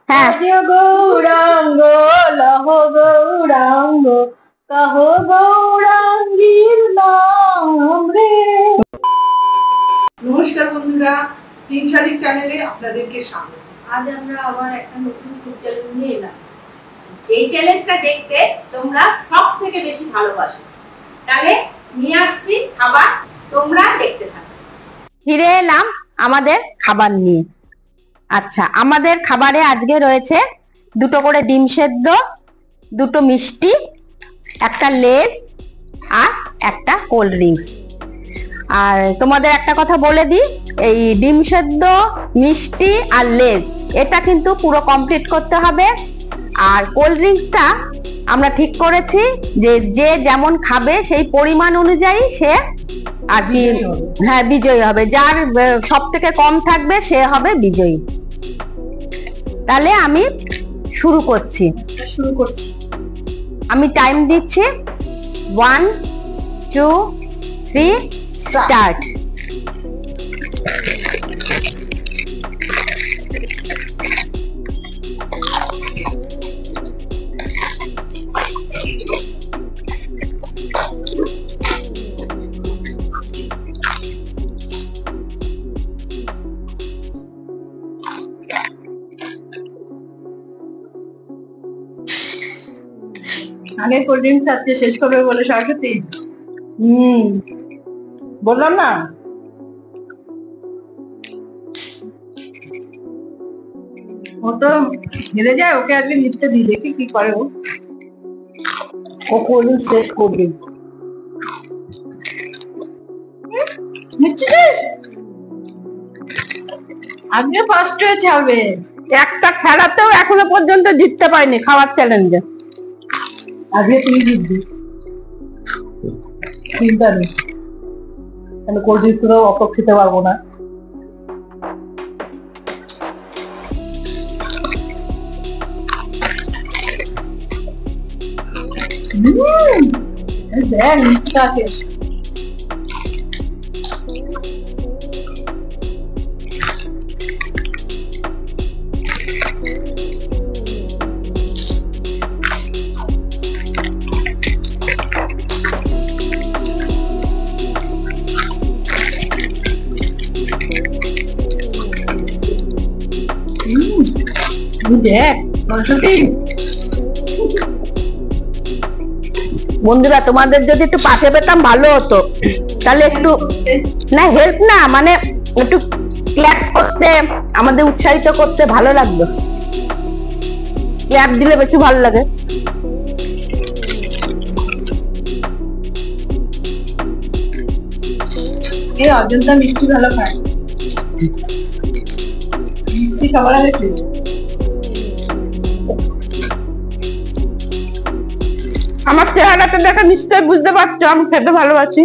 হ্যাঁ, গৌরাঙ্গ লহ গৌরাঙ্গ কহ গৌরাঙ্গীর নাম রে। নমস্কার বন্ধুরা, 3 শালিক চ্যানেলে আপনাদেরকে স্বাগত। আজ আমরা আবার একটা নতুন ফুড চ্যালেঞ্জ নিয়ে এলাম। যেই চ্যালেঞ্জটা দেখতে তোমরা সব থেকে বেশি ভালোবাসো, তাহলে নিয়ে আসছি খাবার, তোমরা দেখতে থাকো। ফিরে এলাম আমাদের খাবার নিয়ে। আচ্ছা, আমাদের খাবারে আজকে রয়েছে 2টো করে ডিম সেদ্ধ, 2টো মিষ্টি, একটা লেজ আর একটা কোল্ড ড্রিঙ্কস। আর তোমাদের একটা কথা বলে দিই, এই ডিম সেদ্ধ, মিষ্টি আর লেজ এটা কিন্তু পুরো কমপ্লিট করতে হবে। আর কোল্ড ড্রিঙ্কসটা আমরা ঠিক করেছি যে যে যেমন খাবে সেই পরিমাণ অনুযায়ী সে আর কি, হ্যাঁ, বিজয়ী হবে। যার সব থেকে কম থাকবে সে হবে বিজয়ী। তাহলে আমি শুরু করছি। আমি টাইম দিচ্ছি, 1 2 3 স্টার্ট। আগে কোল্ড ড্রিঙ্কস আছে, শেষ করবে বলে সরস্বতী। বললাম না, ও তো হেরে যায়, ওকে আজকে লিখতে দিই, দেখি কি করে। ও কোল্ড ড্রিঙ্কস শেষ করবে। আজকে ফার্স্ট হয়ে যাবে। একটা খেলাতেও এখনো পর্যন্ত জিততে পারিনি খাওয়ার চ্যালেঞ্জে। আজকে তুই জিতবি, চিন্তা নেই। আমি কোল্ড ড্রিঙ্কস গুলো অত খেতে পারবো না। মিষ্টি আছে। বন্ধুরা, তোমাদের যদি একটু পাশে পেতাম ভালো হতো, তাহলে একটু না হেল্প না, মানে একটু ক্ল্যাপ করতে, আমাদের উৎসাহিত করতে ভালো লাগতো। ক্ল্যাপ দিলে বেশি ভালো লাগে। এই অজন্তা মিষ্টি ভালো খায়, মিষ্টি খাবার আগে খেয়েছি। আমার চেহারাটা দেখে নিশ্চয়ই বুঝতে পারছো আমি খেতে ভালোবাসি।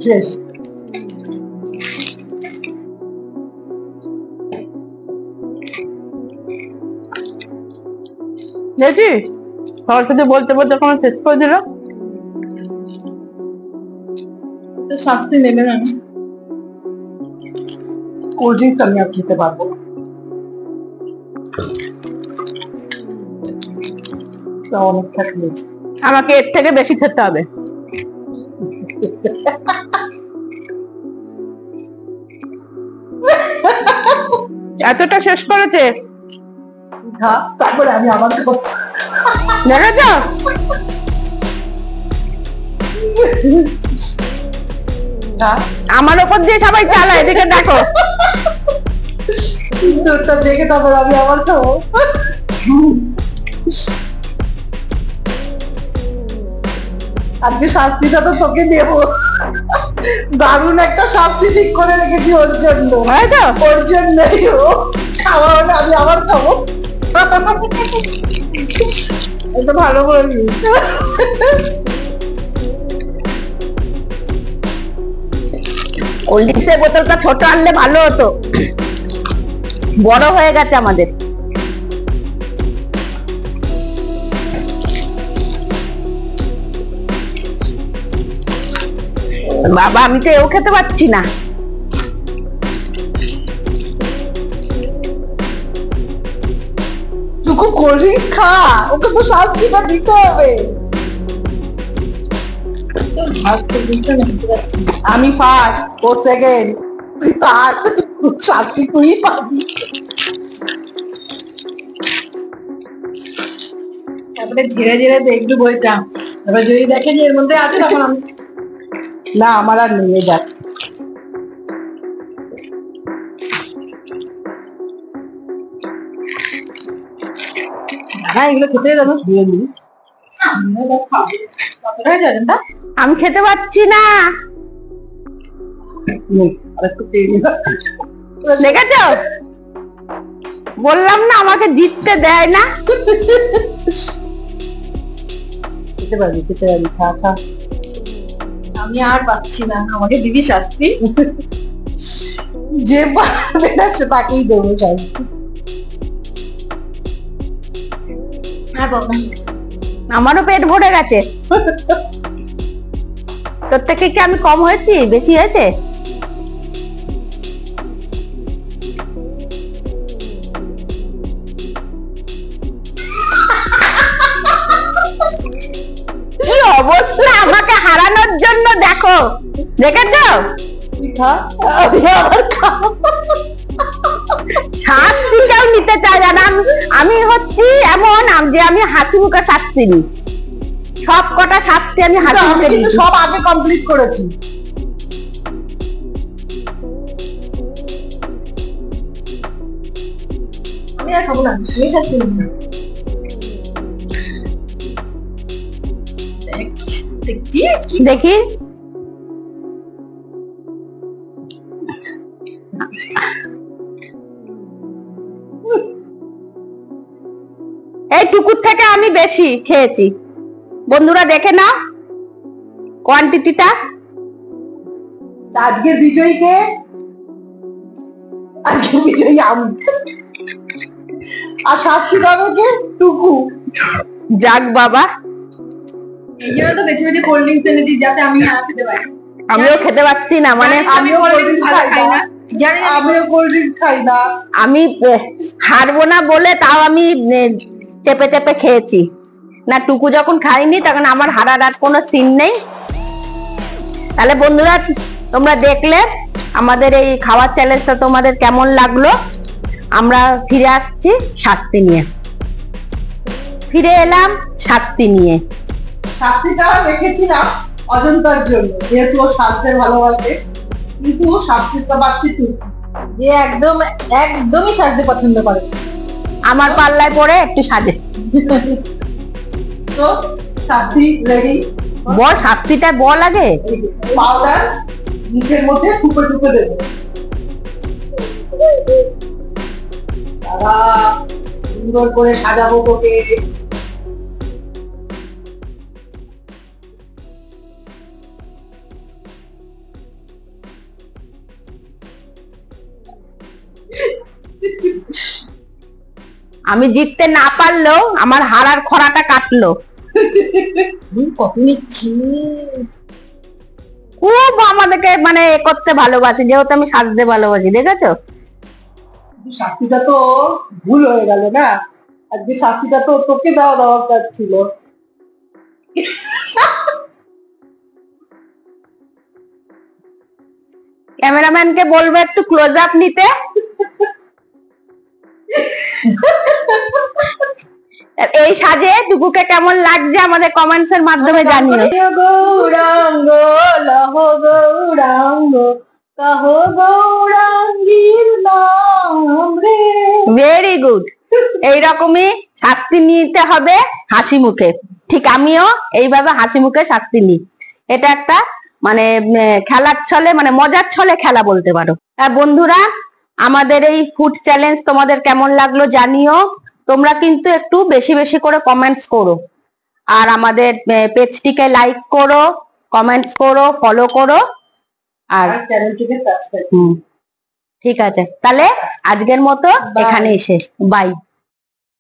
শেষ। দেখি সরস্বতী বলতে বলতে কোনো শেষ করে দিল। তো শাস্তি নেবে না। কোল্ড ড্রিঙ্কস আমি আর খেতে পারবো না। অনেকটা খেয়েছি, আমাকে এর থেকে বেশি খেতে হবে। এতটা শেষ করেছে, তারপরে আমি আমার দেখেছ? আমার ওপর দিয়ে সবাই চালায়, এদিকে দেখো। তোরটা দেখে তারপর আমি আবার খাবো। আজকে শাস্তিটা তো তোকে দেবো। দারুণ একটা শাস্তি ঠিক করে রেখেছি ওর জন্য। ওর জন্যই ও খাওয়া হলে আমি আবার খাবো। এটা ভালো বলবি। কোল্ড ড্রিঙ্কসের বোতলটা ছোট আনলে ভালো হতো, বড় হয়ে গেছে আমাদের। বাবা, আমি তো এও খেতে পাচ্ছি না। কোল্ড ড্রিঙ্ক খা, ওকে তো শাস্তিটা দিতে হবে। আমি ফার্স্ট, ও সেকেন্ড, তুই থার্ড, শাস্তি তুই পাবি। তারপরে ধীরে ধীরে দেখবি বইটা, এবার যদি দেখে যে এর মধ্যে আছে তখন আমি না, আমার আর নিয়ে যাক। না এগুলো খেতে যাবো, ধুয়ে নিই। আমি খেতে পাচ্ছি না, দেখেছ? বললাম না আমাকে জিততে দেয় না। খেতে পারবি, খেতে পারবি, খা খা। আমি আর পাচ্ছি না, আমাকে দিবি শাস্তি। যে পারবে না সে তাকেই দেবো শাস্তি। আমারও পেট ভরে গেছে। তোর থেকে কি আমি কম হয়েছি, বেশি হয়েছে? কি অবস্থা আমাকে হারানোর জন্য, দেখো, দেখেছো? শাস্তি কেউ নিতে চায় না। আমি হচ্ছি এমন যে আমি হাসি মুখে শাস্তি নিই, সব কটা শাস্তি আমি হাসি মুখে নিই। সব আগে কমপ্লিট করেছি। আমি আর খাবো না, আমি শাস্তি নিই। দেখি এই টুকুর থেকে আমি বেশি খেয়েছি। বন্ধুরা দেখে নাও কোয়ান্টিটিটা। আজকের বিজয়ীকে, আজকের বিজয়ী আমি, আর শাস্তি পাবে কে? টুকু। যাক বাবা, এই জন্য তো বেছে বেছে কোল্ড ড্রিঙ্কস এনে দিই যাতে আমি না খেতে পারি। আমিও খেতে পাচ্ছি না, মানে আমিও কোল্ড ড্রিঙ্কস খাই না, আমিও কোল্ড ড্রিঙ্কস খাই না। আমি হারবো না বলে তাও আমি চেপে চেপে খেয়েছি না। টুকু যখন খাইনি তখন আমার হারার আর কোনো সিন নেই। তাহলে বন্ধুরা তোমরা দেখলে আমাদের এই খাওয়ার চ্যালেঞ্জটা তোমাদের কেমন লাগলো। আমরা ফিরে আসছি শাস্তি নিয়ে, ফিরে এলাম শাস্তি নিয়ে। শাস্তিটা রেখেছিলাম অজন্তার জন্য, যেহেতু ও সাজতে ভালোবাসে, কিন্তু ও শাস্তিটা পাচ্ছে টুকু, যে একদমই সাজতে পছন্দ করে। আমার পাল্লায় পড়ে একটু সাজে। তো শাস্তি রেডি, বল শাস্তিটা বল আগে। পাউডার মুখের মধ্যে ঠুকে ঠুকে দেবো। সুন্দর করে সাজাবো তোকে। আমি জিততে না পারলেও আমার হারার খরাটা কাটলো। কত নিচ্ছি, খুব আমাদেরকে মানে এ করতে ভালোবাসি, যেহেতু আমি সাজতে ভালোবাসি। দেখেছো? শাস্তিটা তো ভুল হয়ে গেল না, আজকে শাস্তিটা তো তোকে দেওয়া দরকার ছিল। ক্যামেরাম্যানকে বলবো একটু ক্লোজ আপ নিতে। এই সাজে টুকুকে কেমন লাগছে আমাদের কমেন্টস এর মাধ্যমে জানিও। গৌরাঙ্গ লহ গৌরাঙ্গ কহ গৌরাঙ্গীর নাম রে। Very good. এইরকমই শাস্তি নিতে হবে হাসি মুখে। ঠিক আমিও এইভাবে হাসি মুখে শাস্তি নিই। এটা একটা মানে খেলার ছলে, মানে মজার ছলে খেলা বলতে পারো। বন্ধুরা আমাদের এই ফুড চ্যালেঞ্জ তোমাদের কেমন লাগলো জানিও। তোমরা কিন্তু একটু বেশি বেশি করে কমেন্টস করো, আর আমাদের পেজটিকে লাইক করো, কমেন্টস করো, ফলো করো, আর চ্যানেলটিকে সাবস্ক্রাইব। ঠিক আছে, তাহলে আজকের মতো এখানেই শেষ। বাই।